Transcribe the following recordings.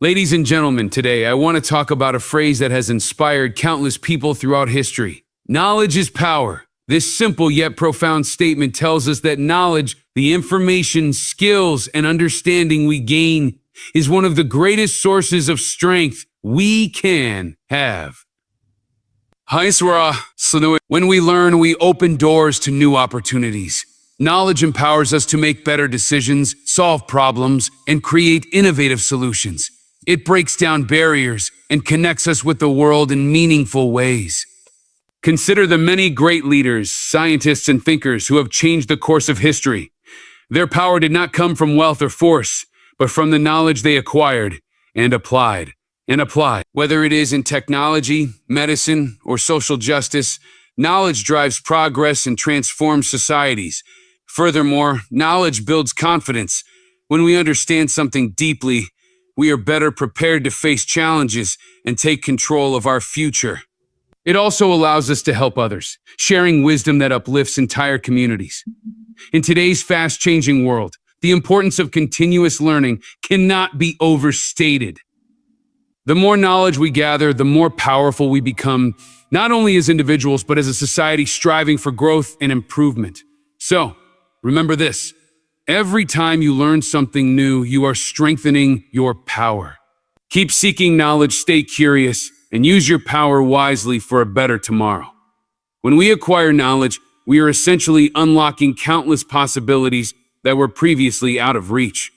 Ladies and gentlemen, today I want to talk about a phrase that has inspired countless people throughout history. Knowledge is power. This simple yet profound statement tells us that knowledge, the information, skills, and understanding we gain, is one of the greatest sources of strength we can have. When we learn, we open doors to new opportunities. Knowledge empowers us to make better decisions, solve problems, and create innovative solutions. It breaks down barriers and connects us with the world in meaningful ways. Consider the many great leaders, scientists, and thinkers who have changed the course of history. Their power did not come from wealth or force, but from the knowledge they acquired and applied. Whether it is in technology, medicine, or social justice, knowledge drives progress and transforms societies. Furthermore, knowledge builds confidence. When we understand something deeply, we are better prepared to face challenges and take control of our future. It also allows us to help others, sharing wisdom that uplifts entire communities. In today's fast-changing world, the importance of continuous learning cannot be overstated. The more knowledge we gather, the more powerful we become, not only as individuals, but as a society striving for growth and improvement. So, remember this. Every time you learn something new, you are strengthening your power. Keep seeking knowledge, stay curious, and use your power wisely for a better tomorrow. When we acquire knowledge, we are essentially unlocking countless possibilities that were previously out of reach.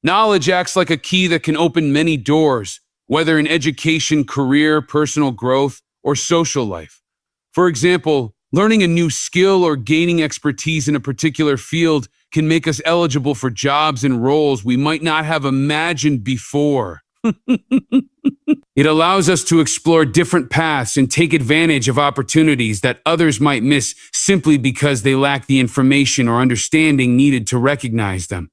Knowledge acts like a key that can open many doors, whether in education, career, personal growth, or social life. For example, learning a new skill or gaining expertise in a particular field can make us eligible for jobs and roles we might not have imagined before. It allows us to explore different paths and take advantage of opportunities that others might miss simply because they lack the information or understanding needed to recognize them.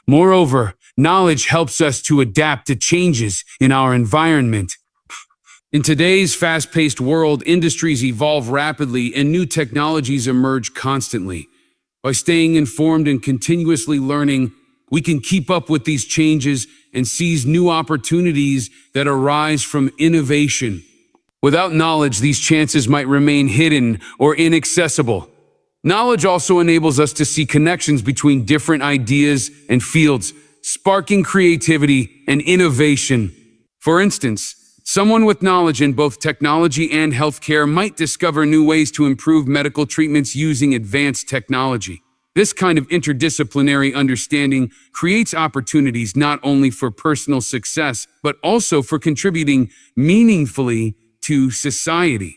Moreover, knowledge helps us to adapt to changes in our environment. In today's fast-paced world, industries evolve rapidly and new technologies emerge constantly. By staying informed and continuously learning, we can keep up with these changes and seize new opportunities that arise from innovation. Without knowledge, these chances might remain hidden or inaccessible. Knowledge also enables us to see connections between different ideas and fields, sparking creativity and innovation. For instance, someone with knowledge in both technology and healthcare might discover new ways to improve medical treatments using advanced technology. This kind of interdisciplinary understanding creates opportunities not only for personal success, but also for contributing meaningfully to society.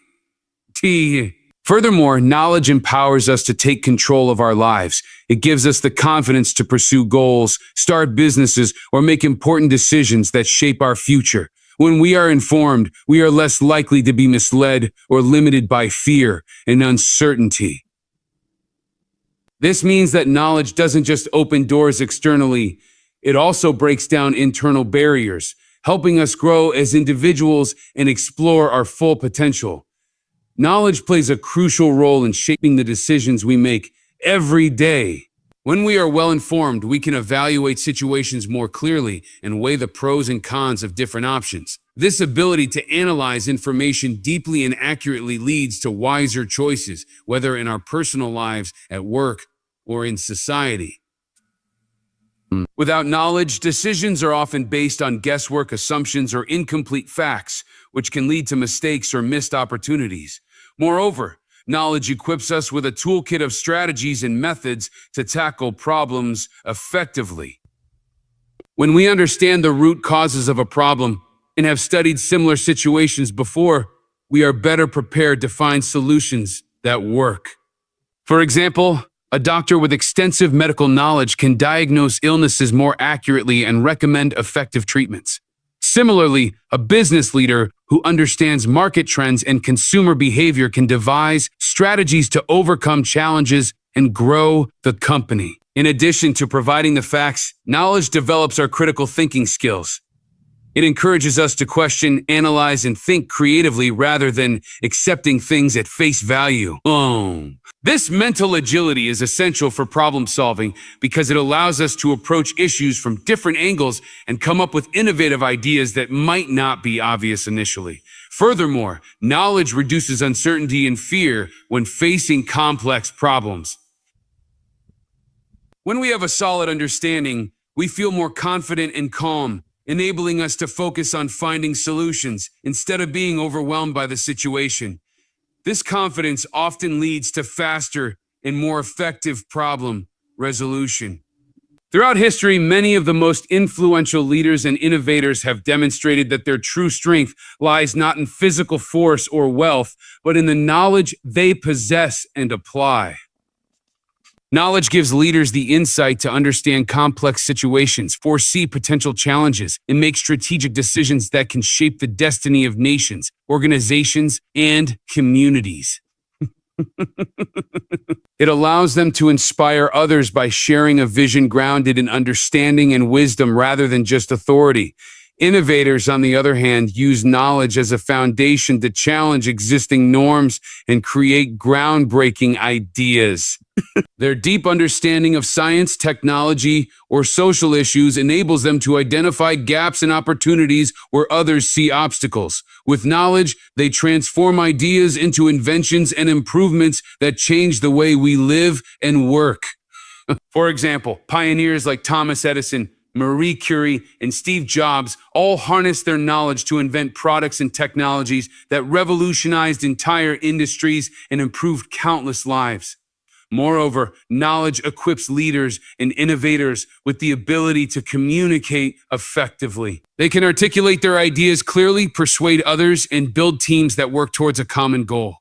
Furthermore, knowledge empowers us to take control of our lives. It gives us the confidence to pursue goals, start businesses, or make important decisions that shape our future. When we are informed, we are less likely to be misled or limited by fear and uncertainty. This means that knowledge doesn't just open doors externally, it also breaks down internal barriers, helping us grow as individuals and explore our full potential. Knowledge plays a crucial role in shaping the decisions we make every day. When we are well informed, we can evaluate situations more clearly and weigh the pros and cons of different options. This ability to analyze information deeply and accurately leads to wiser choices, whether in our personal lives, at work, or in society. Without knowledge, decisions are often based on guesswork, assumptions, or incomplete facts, which can lead to mistakes or missed opportunities. Moreover, knowledge equips us with a toolkit of strategies and methods to tackle problems effectively. When we understand the root causes of a problem and have studied similar situations before, we are better prepared to find solutions that work. For example, a doctor with extensive medical knowledge can diagnose illnesses more accurately and recommend effective treatments. Similarly, a business leader who understands market trends and consumer behavior can devise strategies to overcome challenges and grow the company. In addition to providing the facts, knowledge develops our critical thinking skills. It encourages us to question, analyze, and think creatively rather than accepting things at face value. This mental agility is essential for problem solving because it allows us to approach issues from different angles and come up with innovative ideas that might not be obvious initially. Furthermore, knowledge reduces uncertainty and fear when facing complex problems. When we have a solid understanding, we feel more confident and calm, enabling us to focus on finding solutions instead of being overwhelmed by the situation. This confidence often leads to faster and more effective problem resolution. Throughout history, many of the most influential leaders and innovators have demonstrated that their true strength lies not in physical force or wealth, but in the knowledge they possess and apply. Knowledge gives leaders the insight to understand complex situations, foresee potential challenges, and make strategic decisions that can shape the destiny of nations, organizations, and communities. It allows them to inspire others by sharing a vision grounded in understanding and wisdom rather than just authority. Innovators, on the other hand, use knowledge as a foundation to challenge existing norms and create groundbreaking ideas. Their deep understanding of science, technology, or social issues enables them to identify gaps and opportunities where others see obstacles. With knowledge, they transform ideas into inventions and improvements that change the way we live and work. For example, pioneers like Thomas Edison, Marie Curie, and Steve Jobs all harnessed their knowledge to invent products and technologies that revolutionized entire industries and improved countless lives. Moreover, knowledge equips leaders and innovators with the ability to communicate effectively. They can articulate their ideas clearly, persuade others, and build teams that work towards a common goal.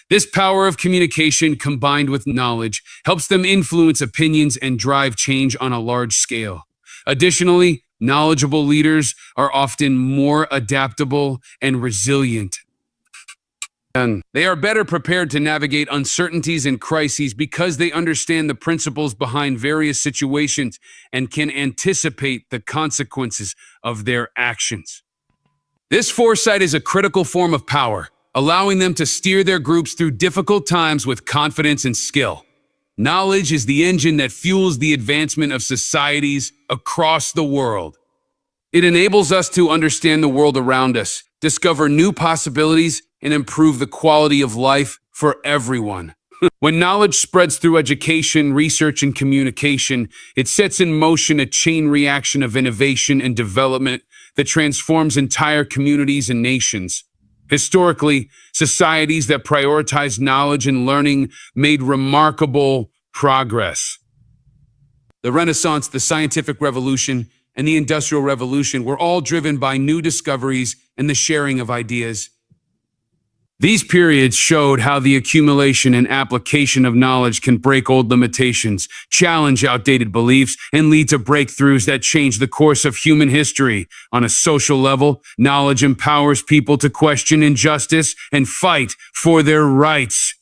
This power of communication combined with knowledge helps them influence opinions and drive change on a large scale. Additionally, knowledgeable leaders are often more adaptable and resilient. They are better prepared to navigate uncertainties and crises because they understand the principles behind various situations and can anticipate the consequences of their actions. This foresight is a critical form of power, allowing them to steer their groups through difficult times with confidence and skill. Knowledge is the engine that fuels the advancement of societies across the world. It enables us to understand the world around us, discover new possibilities, and improve the quality of life for everyone. When knowledge spreads through education, research, and communication, it sets in motion a chain reaction of innovation and development that transforms entire communities and nations. Historically, societies that prioritize knowledge and learning made remarkable progress. The Renaissance, the Scientific Revolution, and the Industrial Revolution were all driven by new discoveries and the sharing of ideas. These periods showed how the accumulation and application of knowledge can break old limitations, challenge outdated beliefs, and lead to breakthroughs that change the course of human history. On a social level, knowledge empowers people to question injustice and fight for their rights.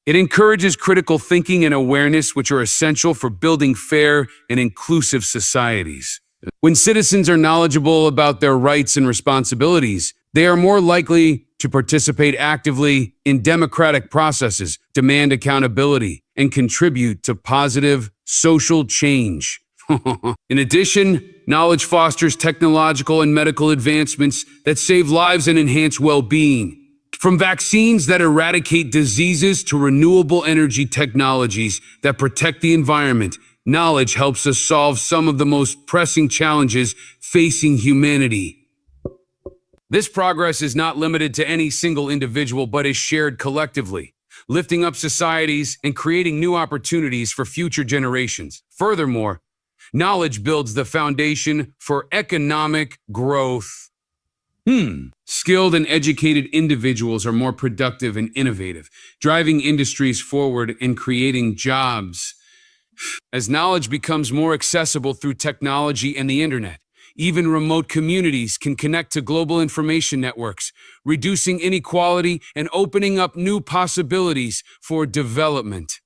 It encourages critical thinking and awareness, which are essential for building fair and inclusive societies. When citizens are knowledgeable about their rights and responsibilities, they are more likely to participate actively in democratic processes, demand accountability, and contribute to positive social change. In addition, knowledge fosters technological and medical advancements that save lives and enhance well-being. From vaccines that eradicate diseases to renewable energy technologies that protect the environment, knowledge helps us solve some of the most pressing challenges facing humanity. This progress is not limited to any single individual, but is shared collectively, lifting up societies and creating new opportunities for future generations. Furthermore, knowledge builds the foundation for economic growth. Skilled and educated individuals are more productive and innovative, driving industries forward and creating jobs. As knowledge becomes more accessible through technology and the internet, even remote communities can connect to global information networks, reducing inequality and opening up new possibilities for development.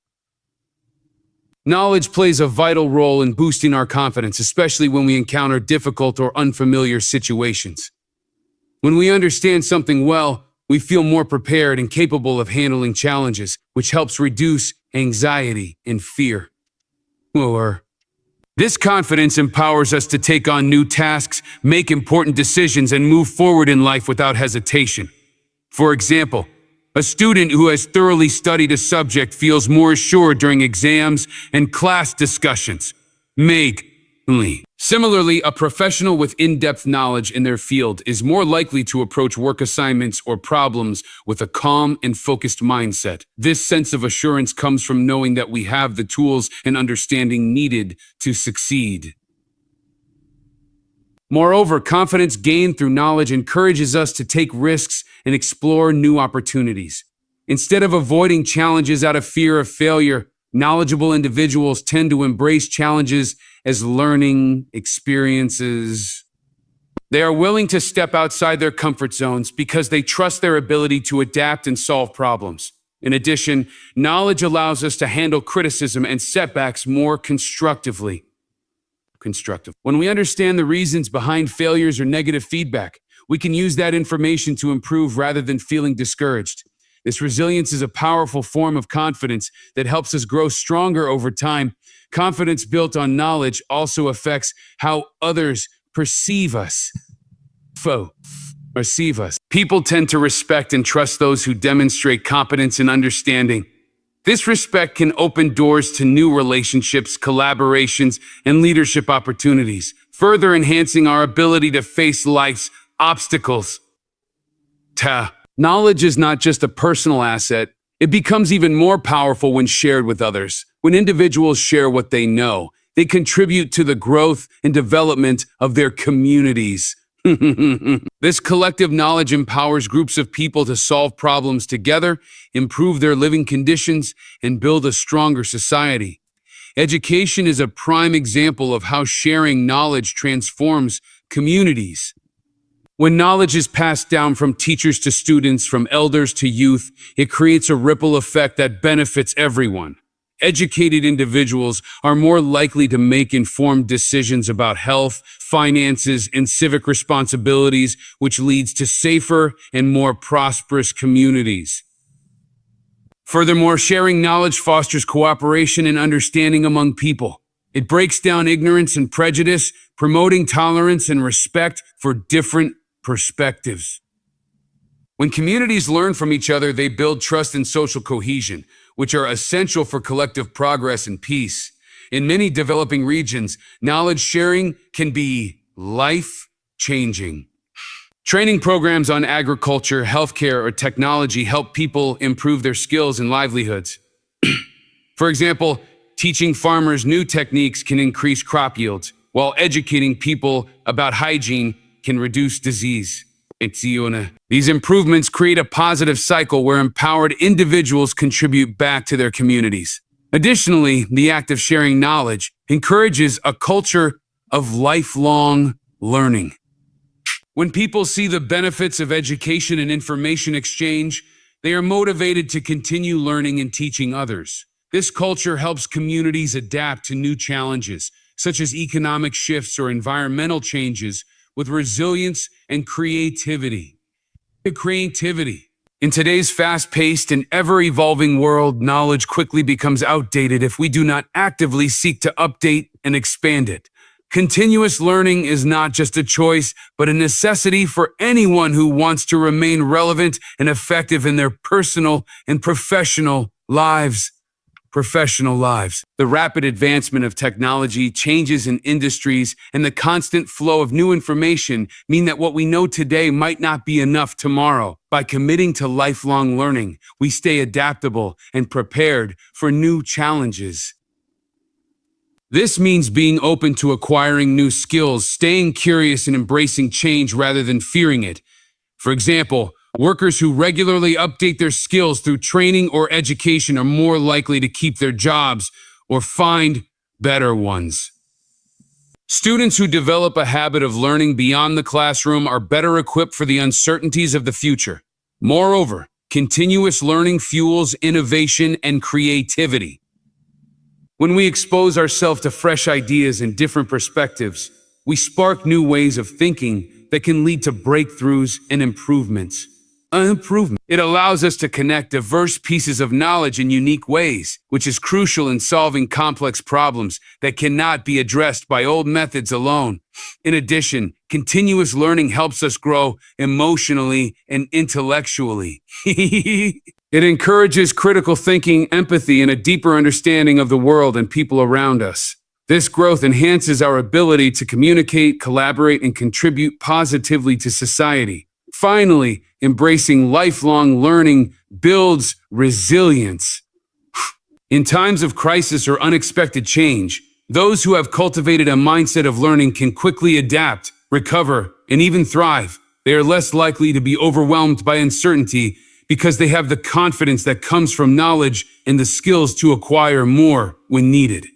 Knowledge plays a vital role in boosting our confidence, especially when we encounter difficult or unfamiliar situations. When we understand something well, we feel more prepared and capable of handling challenges, which helps reduce anxiety and fear. This confidence empowers us to take on new tasks, make important decisions, and move forward in life without hesitation. For example, a student who has thoroughly studied a subject feels more assured during exams and class discussions. Similarly, a professional with in-depth knowledge in their field is more likely to approach work assignments or problems with a calm and focused mindset. This sense of assurance comes from knowing that we have the tools and understanding needed to succeed. Moreover, confidence gained through knowledge encourages us to take risks and explore new opportunities. Instead of avoiding challenges out of fear of failure, knowledgeable individuals tend to embrace challenges as learning experiences. They are willing to step outside their comfort zones because they trust their ability to adapt and solve problems. In addition, knowledge allows us to handle criticism and setbacks more constructively. When we understand the reasons behind failures or negative feedback, we can use that information to improve rather than feeling discouraged. This resilience is a powerful form of confidence that helps us grow stronger over time. Confidence built on knowledge also affects how others perceive us. People tend to respect and trust those who demonstrate competence and understanding. This respect can open doors to new relationships, collaborations, and leadership opportunities, further enhancing our ability to face life's obstacles. Knowledge is not just a personal asset, it becomes even more powerful when shared with others. When individuals share what they know, they contribute to the growth and development of their communities. This collective knowledge empowers groups of people to solve problems together, improve their living conditions, and build a stronger society. Education is a prime example of how sharing knowledge transforms communities. When knowledge is passed down from teachers to students, from elders to youth, it creates a ripple effect that benefits everyone. Educated individuals are more likely to make informed decisions about health, finances, and civic responsibilities, which leads to safer and more prosperous communities. Furthermore, sharing knowledge fosters cooperation and understanding among people. It breaks down ignorance and prejudice, promoting tolerance and respect for different perspectives. When communities learn from each other, they build trust and social cohesion, which are essential for collective progress and peace. In many developing regions, knowledge sharing can be life-changing. Training programs on agriculture, healthcare, or technology help people improve their skills and livelihoods. For example, teaching farmers new techniques can increase crop yields, while educating people about hygiene can reduce disease. These improvements create a positive cycle where empowered individuals contribute back to their communities. Additionally, the act of sharing knowledge encourages a culture of lifelong learning. When people see the benefits of education and information exchange, they are motivated to continue learning and teaching others. This culture helps communities adapt to new challenges, such as economic shifts or environmental changes, with resilience and creativity. In today's fast-paced and ever-evolving world, knowledge quickly becomes outdated if we do not actively seek to update and expand it. Continuous learning is not just a choice, but a necessity for anyone who wants to remain relevant and effective in their personal and professional lives. The rapid advancement of technology, changes in industries, and the constant flow of new information mean that what we know today might not be enough tomorrow. By committing to lifelong learning, we stay adaptable and prepared for new challenges. This means being open to acquiring new skills, staying curious, and embracing change rather than fearing it. For example, workers who regularly update their skills through training or education are more likely to keep their jobs or find better ones. Students who develop a habit of learning beyond the classroom are better equipped for the uncertainties of the future. Moreover, continuous learning fuels innovation and creativity. When we expose ourselves to fresh ideas and different perspectives, we spark new ways of thinking that can lead to breakthroughs and improvements. It allows us to connect diverse pieces of knowledge in unique ways, which is crucial in solving complex problems that cannot be addressed by old methods alone. In addition, continuous learning helps us grow emotionally and intellectually. It encourages critical thinking, empathy, and a deeper understanding of the world and people around us. This growth enhances our ability to communicate, collaborate, and contribute positively to society. Finally, embracing lifelong learning builds resilience. In times of crisis or unexpected change, those who have cultivated a mindset of learning can quickly adapt, recover, and even thrive. They are less likely to be overwhelmed by uncertainty because they have the confidence that comes from knowledge and the skills to acquire more when needed.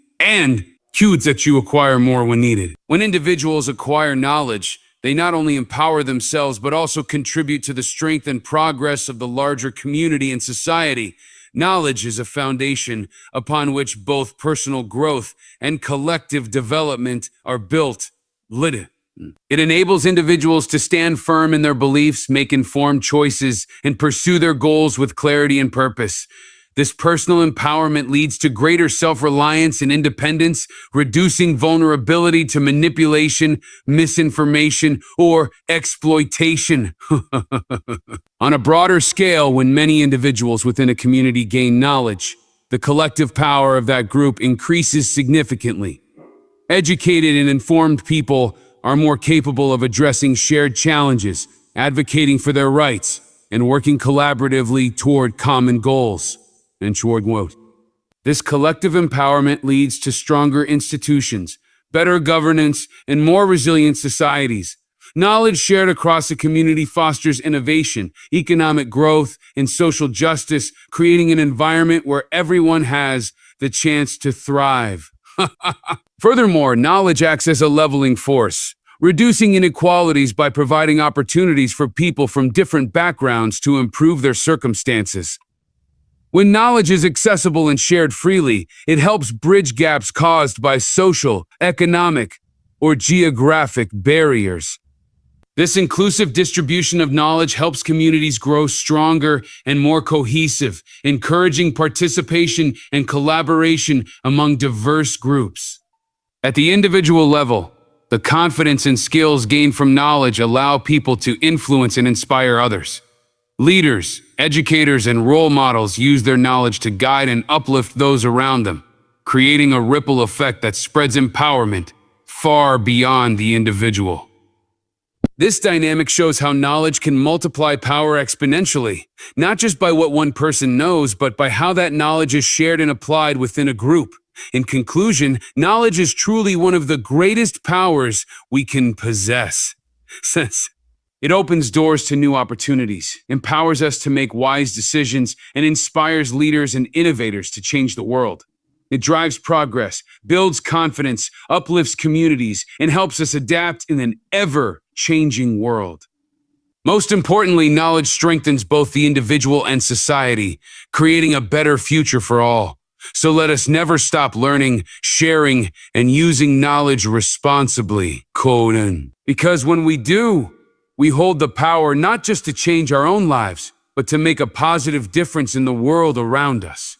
When individuals acquire knowledge, they not only empower themselves but also contribute to the strength and progress of the larger community and society. Knowledge is a foundation upon which both personal growth and collective development are built. It enables individuals to stand firm in their beliefs, make informed choices, and pursue their goals with clarity and purpose. This personal empowerment leads to greater self-reliance and independence, reducing vulnerability to manipulation, misinformation, or exploitation. On a broader scale, when many individuals within a community gain knowledge, the collective power of that group increases significantly. Educated and informed people are more capable of addressing shared challenges, advocating for their rights, and working collaboratively toward common goals. This collective empowerment leads to stronger institutions, better governance, and more resilient societies. Knowledge shared across a community fosters innovation, economic growth, and social justice, creating an environment where everyone has the chance to thrive. Furthermore, knowledge acts as a leveling force, reducing inequalities by providing opportunities for people from different backgrounds to improve their circumstances. When knowledge is accessible and shared freely, it helps bridge gaps caused by social, economic, or geographic barriers. This inclusive distribution of knowledge helps communities grow stronger and more cohesive, encouraging participation and collaboration among diverse groups. At the individual level, the confidence and skills gained from knowledge allow people to influence and inspire others. Leaders, educators, and role models use their knowledge to guide and uplift those around them, creating a ripple effect that spreads empowerment far beyond the individual. This dynamic shows how knowledge can multiply power exponentially, not just by what one person knows, but by how that knowledge is shared and applied within a group. In conclusion, knowledge is truly one of the greatest powers we can possess. Since it opens doors to new opportunities, empowers us to make wise decisions, and inspires leaders and innovators to change the world. It drives progress, builds confidence, uplifts communities, and helps us adapt in an ever-changing world. Most importantly, knowledge strengthens both the individual and society, creating a better future for all. So let us never stop learning, sharing, and using knowledge responsibly. Because when we do, we hold the power not just to change our own lives, but to make a positive difference in the world around us.